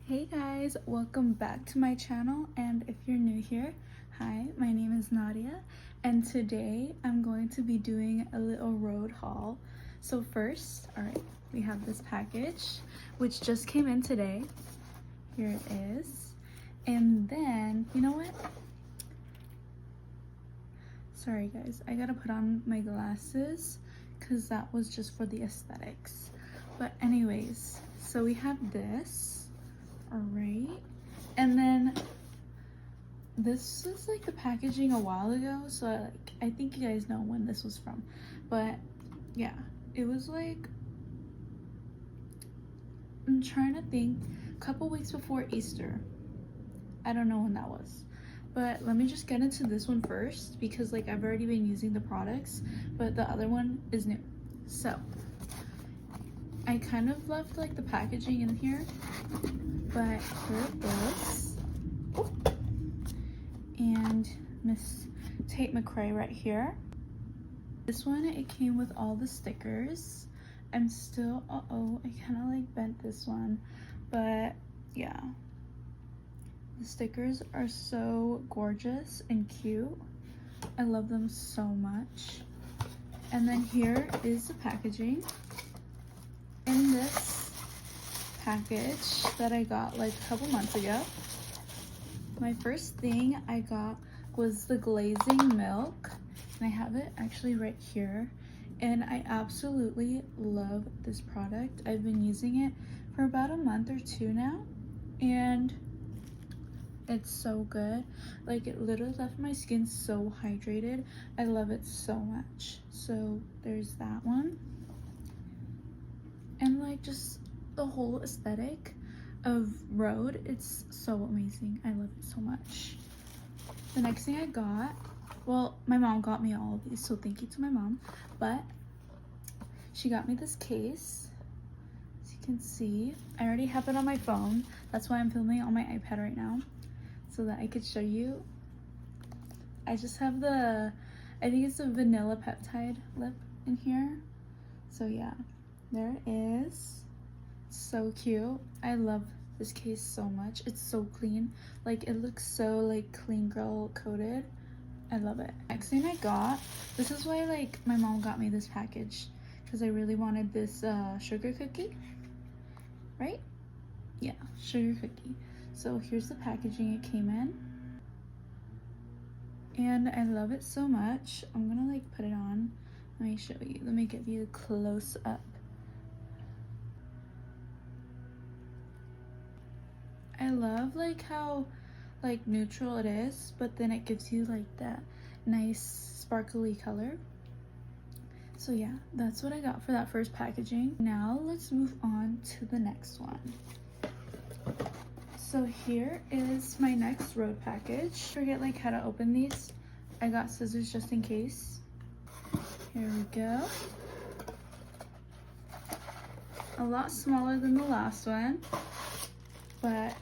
Hey guys, welcome back to my channel, and if you're new here, hi, my name is Nadia, and today I'm going to be doing a little road haul. So first, alright, we have this package which just came in today. Here it is. And then, you know what? Sorry guys, I gotta put on my glasses because that was just for the aesthetics. But anyways, so we have this. Alright, and then this is like the packaging a while ago, so I think you guys know when this was from. But yeah, it was like, I'm trying to think, a couple weeks before Easter. I don't know when that was, but let me just get into this one first because like I've already been using the products, but the other one is new. So I kind of left like the packaging in here, but here it is. Oh. And Miss Tate McRae right here. This one, it came with all the stickers. I'm still, I kind of like bent this one, but yeah. The stickers are so gorgeous and cute. I love them so much. And then here is the packaging. In this package that I got like a couple months ago, my first thing I got was the glazing milk, and I have it actually right here, and I absolutely love this product. I've been using it for about a month or two now, and it's so good. Like, it literally left my skin so hydrated. I love it so much. So there's that one. And like just the whole aesthetic of Rhode, it's so amazing. I love it so much. The next thing I got, well, my mom got me all of these, so thank you to my mom, but she got me this case. As you can see, I already have it on my phone. That's why I'm filming it on my iPad right now, so that I could show you. I just have I think it's a vanilla peptide lip in here. So yeah. There it is. So cute. I love this case so much. It's so clean. Like, it looks so like clean girl coated. I love it. Next thing I got, this is why like my mom got me this package, because I really wanted this sugar cookie, right? Yeah, sugar cookie. So here's the packaging it came in, and I love it so much. I'm gonna like put it on. Let me show you. Let me give you a close up. I love like how like neutral it is, but then it gives you like that nice sparkly color. So yeah, that's what I got for that first packaging. Now let's move on to the next one. So here is my next Rhode package. Forget like how to open these. I got scissors just in case. Here we go. A lot smaller than the last one, but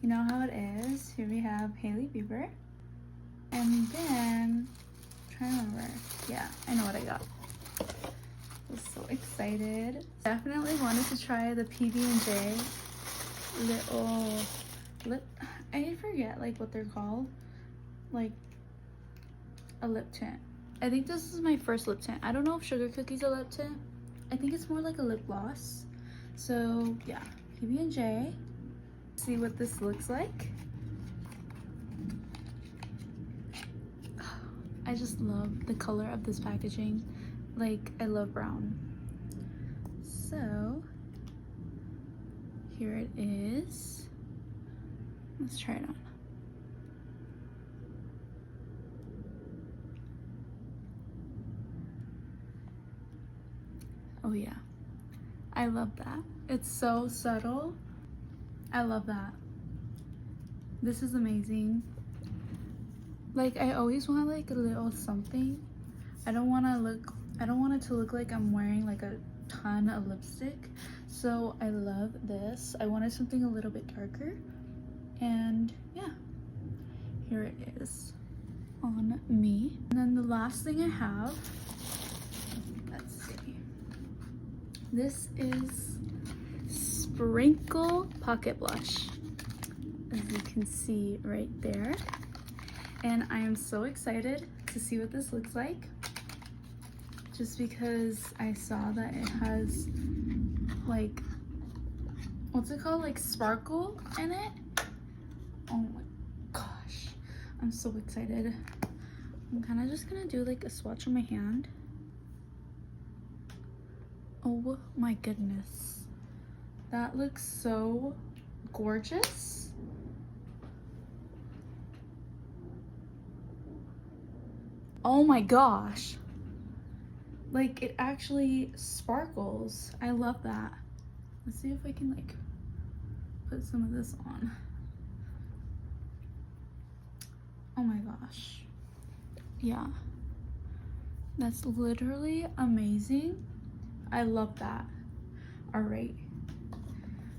you know how it is. Here we have Hailey Bieber. And then, I'm trying to remember. Yeah, I know what I got. I was so excited. Definitely wanted to try the PB&J little lip. I forget like what they're called. Like a lip tint. I think this is my first lip tint. I don't know if Sugar Cookie's a lip tint. I think it's more like a lip gloss. So yeah, PB&J. See what this looks like. I just love the color of this packaging. Like, I love brown. So here it is. Let's try it on. Oh yeah, I love that. It's so subtle. I love that. This is amazing. Like, I always want like a little something. I don't want it to look like I'm wearing like a ton of lipstick. So I love this. I wanted something a little bit darker. And yeah, here it is on me. And then the last thing I have, let's see. This is Sprinkle Pocket Blush, as you can see right there. And I am so excited to see what this looks like, just because I saw that it has like, what's it called, like sparkle in it. Oh my gosh, I'm so excited. I'm kind of just gonna do like a swatch on my hand. Oh my goodness, that looks so gorgeous. Oh my gosh, like it actually sparkles. I love that. Let's see if I can like put some of this on. Oh my gosh, yeah, that's literally amazing. I love that. All right,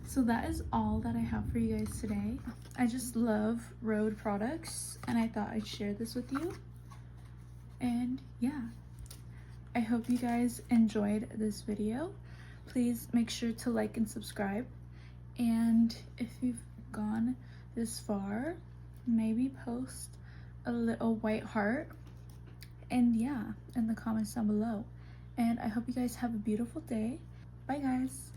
so that is all that I have for you guys today. I just love Rhode products and I thought I'd share this with you. And yeah, I hope you guys enjoyed this video. Please make sure to like and subscribe, and if you've gone this far, maybe post a little white heart, and yeah, in the comments down below. And I hope you guys have a beautiful day. Bye guys.